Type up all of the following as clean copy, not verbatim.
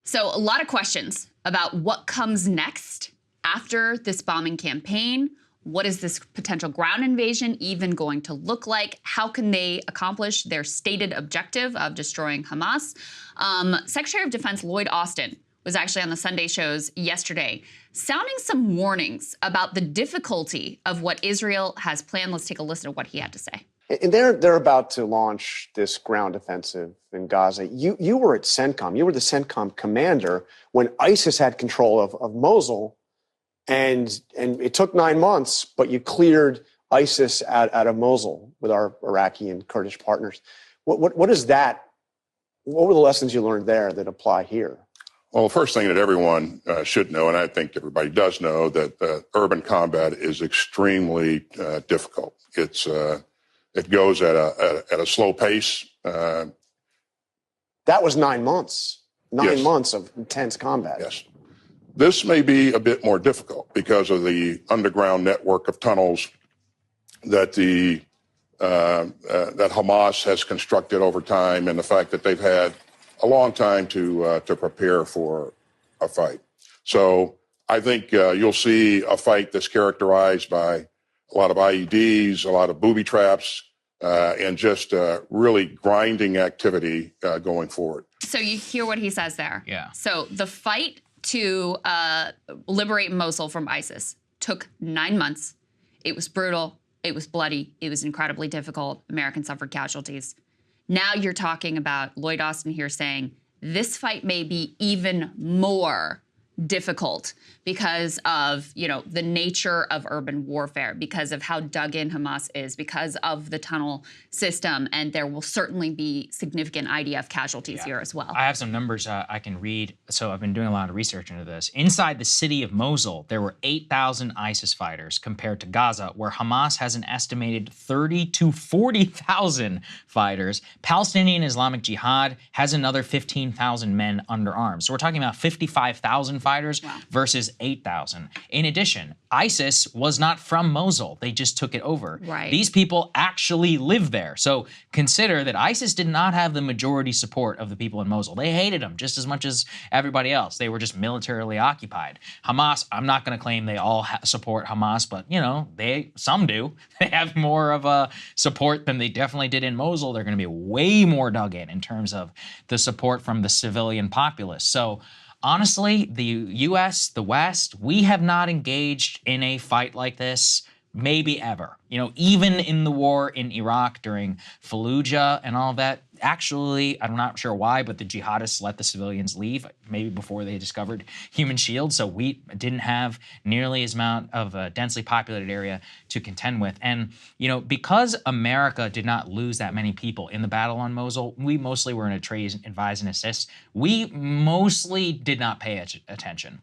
So a lot of questions about what comes next after this bombing campaign. What is this potential ground invasion even going to look like? How can they accomplish their stated objective of destroying Hamas? Secretary of Defense Lloyd Austin was actually on the Sunday shows yesterday, sounding some warnings about the difficulty of what Israel has planned. Let's take a listen to what he had to say. And they're about to launch this ground offensive in Gaza. You were at CENTCOM. You were the CENTCOM commander when ISIS had control of Mosul, and it took 9 months, but you cleared ISIS out of Mosul with our Iraqi and Kurdish partners. What is that? What were the lessons you learned there that apply here? Well, the first thing that everyone should know, and I think everybody does know, that urban combat is extremely difficult. It goes at a slow pace. That was 9 months. Nine months of intense combat. Yes. This may be a bit more difficult because of the underground network of tunnels that that Hamas has constructed over time, and the fact that they've had a long time to prepare for a fight. So I think you'll see a fight that's characterized by a lot of IEDs, a lot of booby traps, and just really grinding activity going forward. So you hear what he says there. Yeah. So the fight to liberate Mosul from ISIS took 9 months. It was brutal. It was bloody. It was incredibly difficult. Americans suffered casualties. Now you're talking about Lloyd Austin here saying this fight may be even more difficult because of, the nature of urban warfare, because of how dug in Hamas is, because of the tunnel system, and there will certainly be significant IDF casualties here as well. I have some numbers I can read. So I've been doing a lot of research into this. Inside the city of Mosul, there were 8,000 ISIS fighters compared to Gaza, where Hamas has an estimated 30 to 40,000 fighters. Palestinian Islamic Jihad has another 15,000 men under arms. So we're talking about 55,000 fighters versus 8,000. In addition, ISIS was not from Mosul. They just took it over. Right. These people actually live there. So consider that ISIS did not have the majority support of the people in Mosul. They hated them just as much as everybody else. They were just militarily occupied. Hamas, I'm not going to claim they all support Hamas, but some do. They have more of a support than they definitely did in Mosul. They're going to be way more dug in terms of the support from the civilian populace. So honestly, the U.S., the West, we have not engaged in a fight like this maybe ever. Even in the war in Iraq during Fallujah and all of that, actually, I'm not sure why, but the jihadists let the civilians leave, maybe before they discovered human shields. So we didn't have nearly as amount of a densely populated area to contend with. And, because America did not lose that many people in the battle on Mosul, we mostly were in a trade, advise, and assist. We mostly did not pay attention.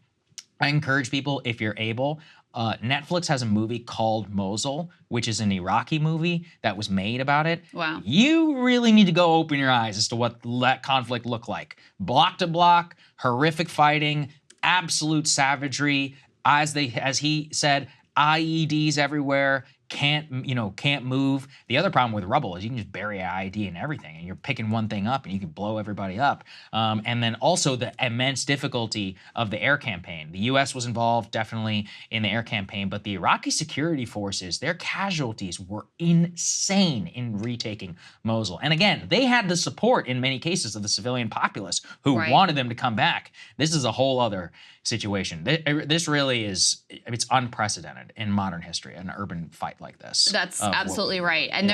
I encourage people, if you're able, Netflix has a movie called Mosul, which is an Iraqi movie that was made about it. Wow. You really need to go open your eyes as to what that conflict looked like. Block to block, horrific fighting, absolute savagery. As he said, IEDs everywhere. Can't move. The other problem with rubble is you can just bury an IED in everything, and you're picking one thing up, and you can blow everybody up. And then also the immense difficulty of the air campaign. The U.S. was involved definitely in the air campaign, but the Iraqi security forces, their casualties were insane in retaking Mosul. And again, they had the support in many cases of the civilian populace who wanted them to come back. This is a whole other situation. This really is, it's unprecedented in modern history, an urban fight like this. That's absolutely right. And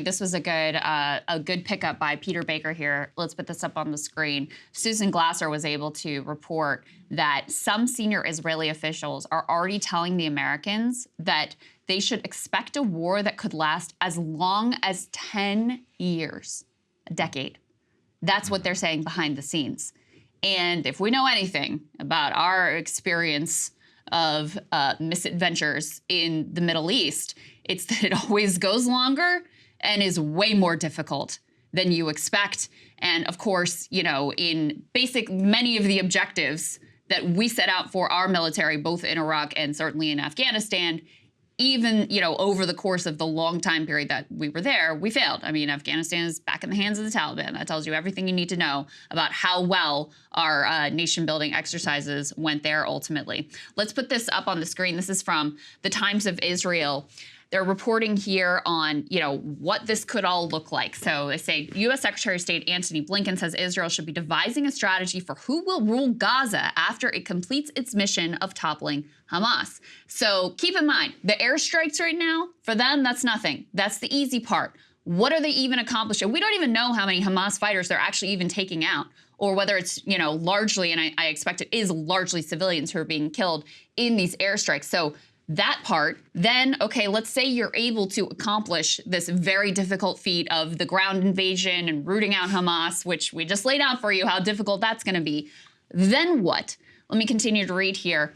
this was a good pickup by Peter Baker here. Let's put this up on the screen. Susan Glasser was able to report that some senior Israeli officials are already telling the Americans that they should expect a war that could last as long as 10 years, a decade. That's what they're saying behind the scenes. And if we know anything about our experience of misadventures in the Middle East, it's that it always goes longer and is way more difficult than you expect. And of course, in many of the objectives that we set out for our military, both in Iraq and certainly in Afghanistan, even, over the course of the long time period that we were there, we failed. I mean, Afghanistan is back in the hands of the Taliban. That tells you everything you need to know about how well our nation-building exercises went there ultimately. Let's put this up on the screen. This is from the Times of Israel. They're reporting here on, what this could all look like. So they say U.S. Secretary of State Antony Blinken says Israel should be devising a strategy for who will rule Gaza after it completes its mission of toppling Hamas. So keep in mind, the airstrikes right now, for them, that's nothing. That's the easy part. What are they even accomplishing? We don't even know how many Hamas fighters they're actually even taking out, or whether it's, largely, and I expect it is largely civilians who are being killed in these airstrikes. So that part, then, okay, let's say you're able to accomplish this very difficult feat of the ground invasion and rooting out Hamas, which we just laid out for you how difficult that's going to be. Then what? Let me continue to read here.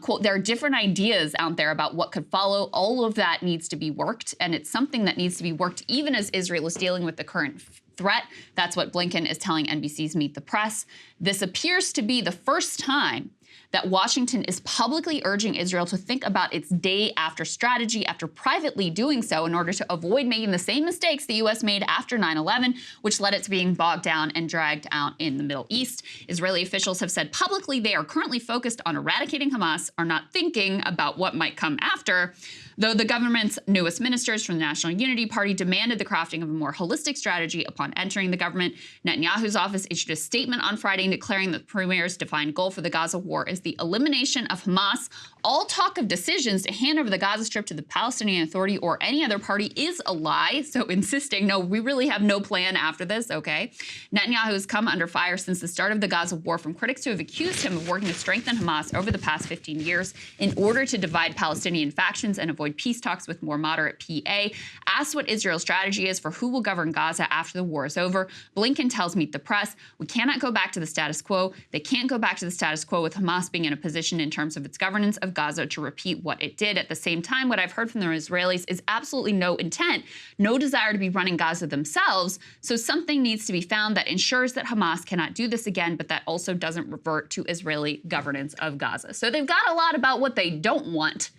Quote, there are different ideas out there about what could follow. All of that needs to be worked, and it's something that needs to be worked even as Israel is dealing with the current threat. That's what Blinken is telling NBC's Meet the Press. This appears to be the first time that Washington is publicly urging Israel to think about its day-after strategy after privately doing so in order to avoid making the same mistakes the U.S. made after 9/11, which led it to being bogged down and dragged out in the Middle East. Israeli officials have said publicly they are currently focused on eradicating Hamas, are not thinking about what might come after, though the government's newest ministers from the National Unity Party demanded the crafting of a more holistic strategy upon entering the government. Netanyahu's office issued a statement on Friday declaring that the premier's defined goal for the Gaza war is the elimination of Hamas. All talk of decisions to hand over the Gaza Strip to the Palestinian Authority or any other party is a lie, so insisting, no, we really have no plan after this, okay? Netanyahu has come under fire since the start of the Gaza war from critics who have accused him of working to strengthen Hamas over the past 15 years in order to divide Palestinian factions and avoid peace talks with more moderate PA. Asked what Israel's strategy is for who will govern Gaza after the war is over, Blinken tells Meet the Press, we cannot go back to the status quo. They can't go back to the status quo with Hamas being in a position in terms of its governance of Gaza to repeat what it did. At the same time, what I've heard from the Israelis is absolutely no intent, no desire to be running Gaza themselves. So something needs to be found that ensures that Hamas cannot do this again, but that also doesn't revert to Israeli governance of Gaza. So they've got a lot about what they don't want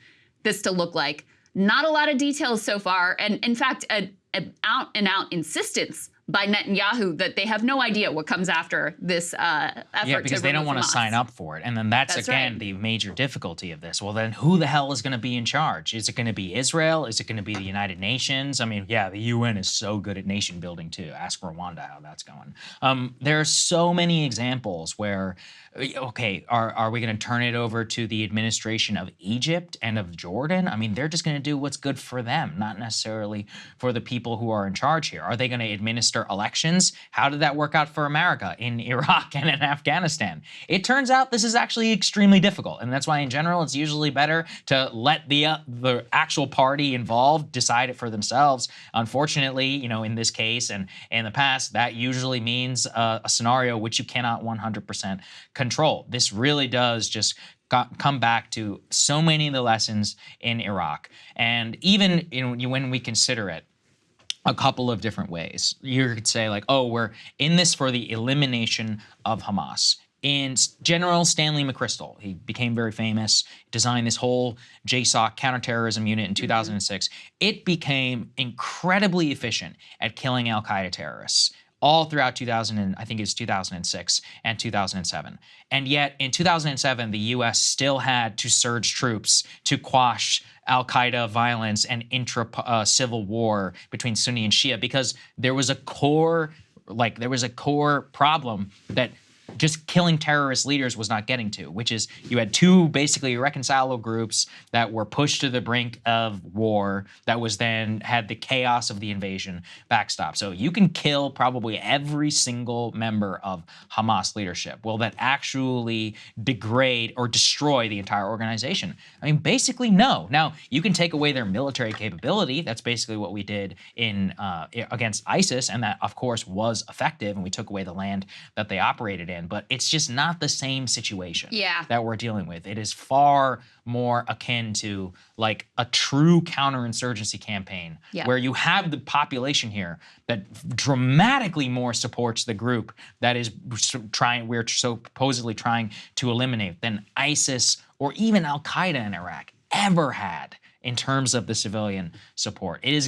this to look like. Not a lot of details so far. And in fact, an out-and-out insistence by Netanyahu that they have no idea what comes after this effort. Yeah, because they don't want to sign up for it. And then that's again, right, the major difficulty of this. Well, then who the hell is going to be in charge? Is it going to be Israel? Is it going to be the United Nations? I mean, yeah, the UN is so good at nation building too. Ask Rwanda how that's going. There are so many examples where, okay, are we going to turn it over to the administration of Egypt and of Jordan? I mean, they're just going to do what's good for them, not necessarily for the people who are in charge here. Are they going to administer elections? How did that work out for America in Iraq and in Afghanistan? It turns out this is actually extremely difficult, and that's why in general it's usually better to let the actual party involved decide it for themselves. Unfortunately, in this case and in the past, that usually means a scenario which you cannot 100% control. This really does just come back to so many of the lessons in Iraq, and even when we consider it a couple of different ways. You could say like, oh, we're in this for the elimination of Hamas. In General Stanley McChrystal, he became very famous, designed this whole JSOC counterterrorism unit in 2006. It became incredibly efficient at killing al-Qaeda terrorists all throughout 2006 and 2007. And yet in 2007, the US still had to surge troops to quash al-Qaeda violence and intra-civil war between Sunni and Shia, because there was a core problem that just killing terrorist leaders was not getting to, which is you had two basically irreconcilable groups that were pushed to the brink of war that was then had the chaos of the invasion backstop. So you can kill probably every single member of Hamas leadership. Will that actually degrade or destroy the entire organization? I mean, basically, no. Now, you can take away their military capability. That's basically what we did in against ISIS, and that, of course, was effective, and we took away the land that they operated in. But it's just not the same situation that we're dealing with. It is far more akin to like a true counterinsurgency campaign where you have the population here that dramatically more supports the group that is we're supposedly trying to eliminate than ISIS or even al-Qaeda in Iraq ever had in terms of the civilian support. It is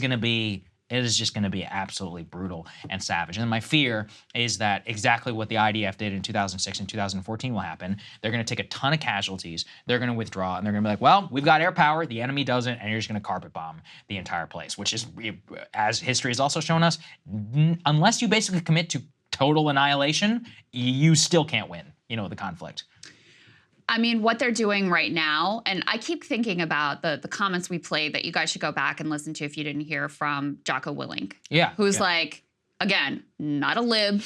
just going to be absolutely brutal and savage. And my fear is that exactly what the IDF did in 2006 and 2014 will happen. They're going to take a ton of casualties. They're going to withdraw, and they're going to be like, well, we've got air power. The enemy doesn't, and you're just going to carpet bomb the entire place, which is, as history has also shown us, unless you basically commit to total annihilation, you still can't win, the conflict. I mean, what they're doing right now, and I keep thinking about the comments we played that you guys should go back and listen to if you didn't hear from Jocko Willink. Yeah. Who's like, again, not a lib,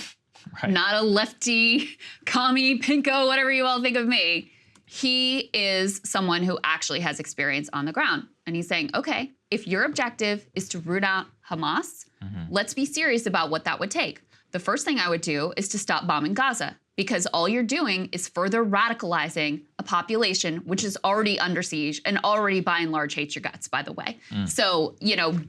Right. not a lefty, commie, pinko, whatever you all think of me. He is someone who actually has experience on the ground. And he's saying, okay, if your objective is to root out Hamas, let's be serious about what that would take. The first thing I would do is to stop bombing Gaza, because all you're doing is further radicalizing a population which is already under siege and already by and large hates your guts, by the way. So,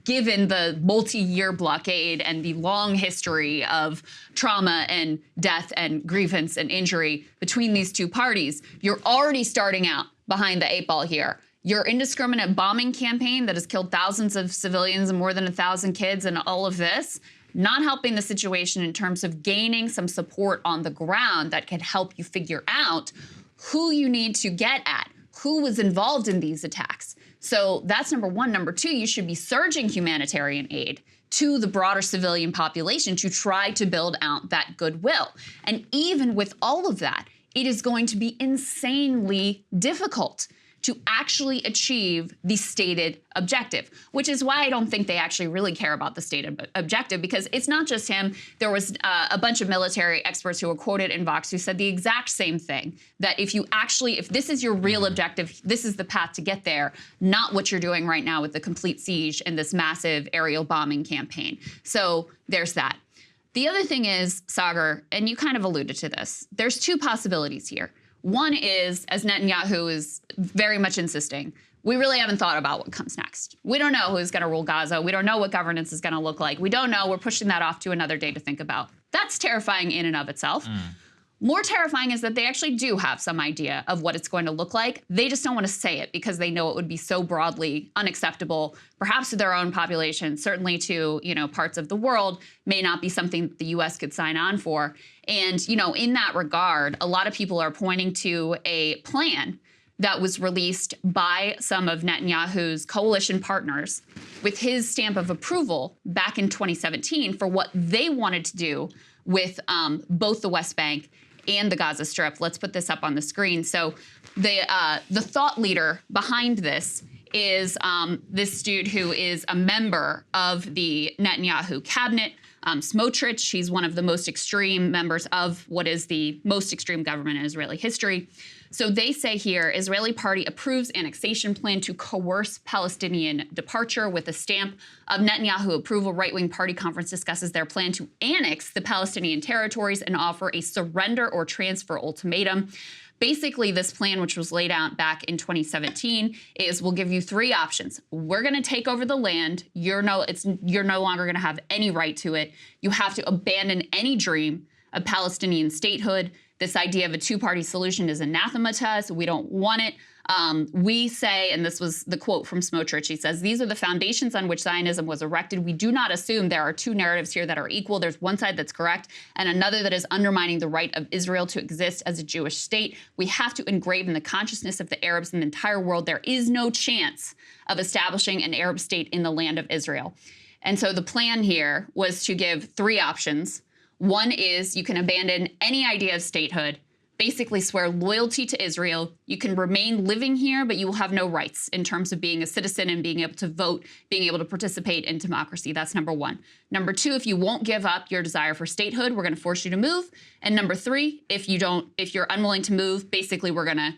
given the multi-year blockade and the long history of trauma and death and grievance and injury between these two parties, you're already starting out behind the 8 ball here. Your indiscriminate bombing campaign that has killed thousands of civilians and more than 1,000 kids and all of this, not helping the situation in terms of gaining some support on the ground that can help you figure out who you need to get at, who was involved in these attacks. So that's number one. Number two, you should be surging humanitarian aid to the broader civilian population to try to build out that goodwill. And even with all of that, it is going to be insanely difficult to actually achieve the stated objective, which is why I don't think they actually really care about the stated objective, because it's not just him. There was a bunch of military experts who were quoted in Vox who said the exact same thing, that if this is your real objective, this is the path to get there, not what you're doing right now with the complete siege and this massive aerial bombing campaign. So there's that. The other thing is, Saagar, and you kind of alluded to this, there's two possibilities here. One is, as Netanyahu is very much insisting, we really haven't thought about what comes next. We don't know who's going to rule Gaza. We don't know what governance is going to look like. We don't know. We're pushing that off to another day to think about. That's terrifying in and of itself. More terrifying is that they actually do have some idea of what it's going to look like. They just don't want to say it because they know it would be so broadly unacceptable, perhaps to their own population, certainly to, parts of the world, may not be something that the U.S. could sign on for. And, in that regard, a lot of people are pointing to a plan that was released by some of Netanyahu's coalition partners with his stamp of approval back in 2017 for what they wanted to do with both the West Bank and the Gaza Strip. Let's put this up on the screen. So the thought leader behind this is this dude who is a member of the Netanyahu cabinet, Smotrich. He's one of the most extreme members of what is the most extreme government in Israeli history. So they say here, Israeli party approves annexation plan to coerce Palestinian departure with a stamp of Netanyahu approval. Right-wing party conference discusses their plan to annex the Palestinian territories and offer a surrender or transfer ultimatum. Basically, this plan, which was laid out back in 2017, is we'll give you three options. We're going to take over the land. You're no longer going to have any right to it. You have to abandon any dream of Palestinian statehood. This idea of a two-party solution is anathema to us. We don't want it. We say, and this was the quote from Smotrich, he says, these are the foundations on which Zionism was erected. We do not assume there are two narratives here that are equal. There's one side that's correct and another that is undermining the right of Israel to exist as a Jewish state. We have to engrave in the consciousness of the Arabs in the entire world, there is no chance of establishing an Arab state in the land of Israel. And so the plan here was to give three options. One is you can abandon any idea of statehood, basically swear loyalty to Israel. You can remain living here, but you will have no rights in terms of being a citizen and being able to vote, being able to participate in democracy. That's number one. Number two, if you won't give up your desire for statehood, we're going to force you to move. And number three, if you're unwilling to move, basically we're going to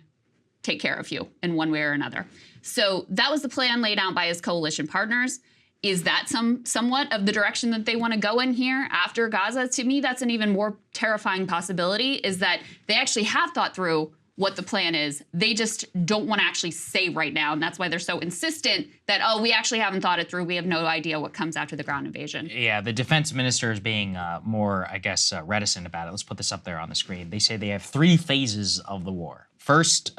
take care of you in one way or another. So that was the plan laid out by his coalition partners. Is that somewhat of the direction that they want to go in here after Gaza? To me, that's an even more terrifying possibility, is that they actually have thought through what the plan is. They just don't want to actually say right now. And that's why they're so insistent that, we actually haven't thought it through. We have no idea what comes after the ground invasion. Yeah, the defense minister is being more, reticent about it. Let's put this up there on the screen. They say they have three phases of the war. First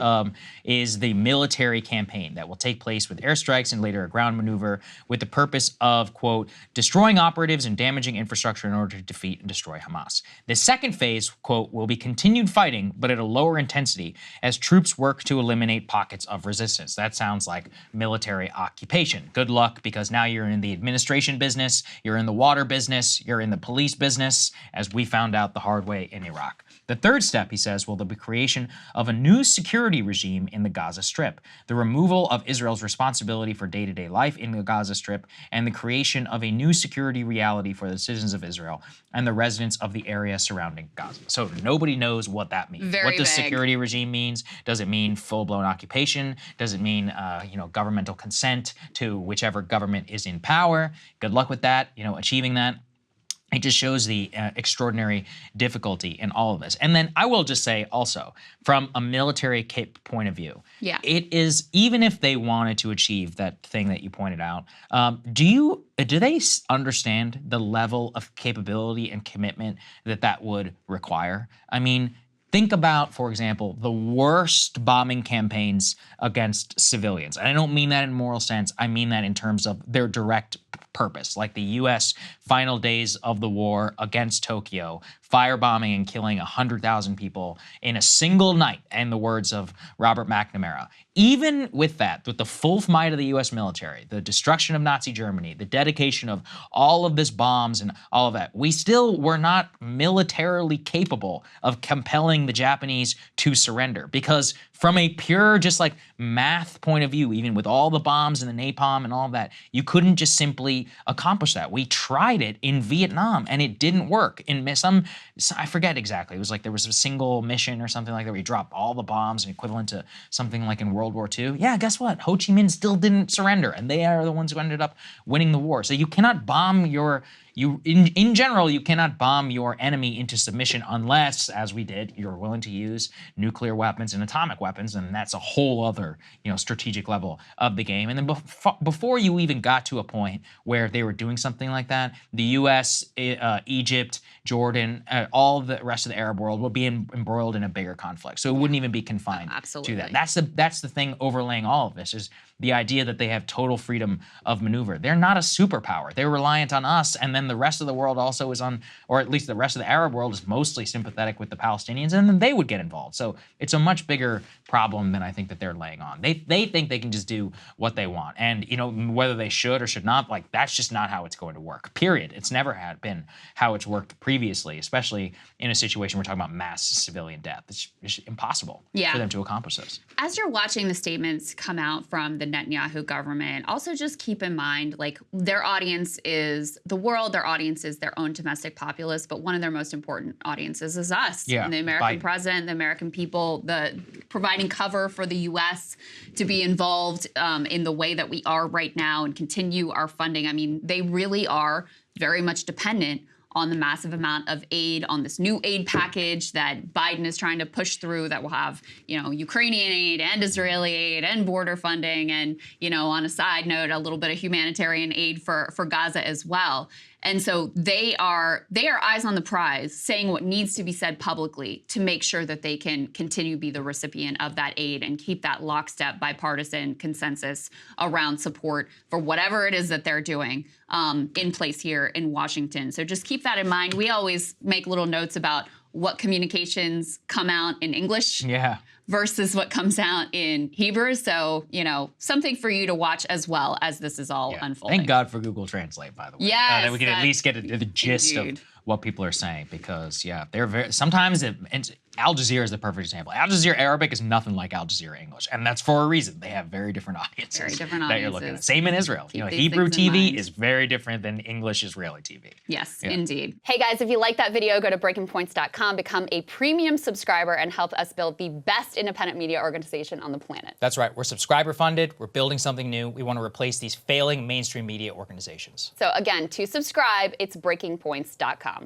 is the military campaign that will take place with airstrikes and later a ground maneuver with the purpose of, quote, destroying operatives and damaging infrastructure in order to defeat and destroy Hamas. The second phase, quote, will be continued fighting, but at a lower intensity as troops work to eliminate pockets of resistance. That sounds like military occupation. Good luck, because now you're in the administration business, you're in the water business, you're in the police business, as we found out the hard way in Iraq. The third step, he says, will be the creation of a new security regime in the Gaza Strip, the removal of Israel's responsibility for day-to-day life in the Gaza Strip, and the creation of a new security reality for the citizens of Israel and the residents of the area surrounding Gaza. So nobody knows what that means. Very what the vague. security regime means. Does it mean full-blown occupation? Does it mean, governmental consent to whichever government is in power? Good luck with that, achieving that. It just shows the extraordinary difficulty in all of this. And then I will just say also, from a military point of view, it is, even if they wanted to achieve that thing that you pointed out, do they understand the level of capability and commitment that would require? I mean, think about, for example, the worst bombing campaigns against civilians. And I don't mean that in a moral sense. I mean that in terms of their direct purpose, like the U.S. final days of the war against Tokyo, firebombing and killing 100,000 people in a single night, in the words of Robert McNamara. Even with that, with the full might of the U.S. military, the destruction of Nazi Germany, the dedication of all of this bombs and all of that, we still were not militarily capable of compelling the Japanese to surrender, because from a pure just like math point of view, even with all the bombs and the napalm and all of that, you couldn't just simply accomplish that. We tried it in Vietnam and it didn't work. In some, I forget exactly, it was like there was a single mission or something like that where you dropped all the bombs and equivalent to something like in World War II. Yeah, guess what? Ho Chi Minh still didn't surrender, and they are the ones who ended up winning the war. So you cannot bomb in general, you cannot bomb your enemy into submission unless, as we did, you're willing to use nuclear weapons and atomic weapons, and that's a whole other, strategic level of the game. And then before you even got to a point where they were doing something like that, the U.S., Egypt, Jordan, all the rest of the Arab world will be embroiled in a bigger conflict. So it wouldn't even be confined to that. That's the thing overlaying all of this, is the idea that they have total freedom of maneuver. They're not a superpower. They're reliant on us, and then the rest of the world also is on, or at least the rest of the Arab world is mostly sympathetic with the Palestinians, and then they would get involved. So it's a much bigger problem than I think that they're laying on. They think they can just do what they want, and whether they should or should not, like, that's just not how it's going to work. Period. It's never been how it's worked previously, especially in a situation we're talking about mass civilian death. It's impossible for them to accomplish this. As you're watching the statements come out from the Netanyahu government, also just keep in mind, like, their audience is the world, their audience is their own domestic populace, but one of their most important audiences is us, and the American president, the American people, the providing cover for the U.S. to be involved in the way that we are right now and continue our funding. I mean, they really are very much dependent on the massive amount of aid, on this new aid package that Biden is trying to push through that will have, Ukrainian aid and Israeli aid and border funding and, on a side note, a little bit of humanitarian aid for Gaza as well. And so they are eyes on the prize, saying what needs to be said publicly to make sure that they can continue to be the recipient of that aid and keep that lockstep bipartisan consensus around support for whatever it is that they're doing in place here in Washington. So just keep that in mind. We always make little notes about what communications come out in English versus what comes out in Hebrew. So, something for you to watch as well as this is all unfolding. Thank God for Google Translate, by the way. Yes. That we can at least get the gist of what people are saying, because, they're very, sometimes, and Al Jazeera is the perfect example. Al Jazeera Arabic is nothing like Al Jazeera English, and that's for a reason. They have very different audiences that you're looking at. Same in Israel. Hebrew TV is very different than English Israeli TV. Yes, indeed. Hey guys, if you like that video, go to breakingpoints.com, become a premium subscriber, and help us build the best independent media organization on the planet. That's right. We're subscriber funded. We're building something new. We want to replace these failing mainstream media organizations. So again, to subscribe, it's breakingpoints.com.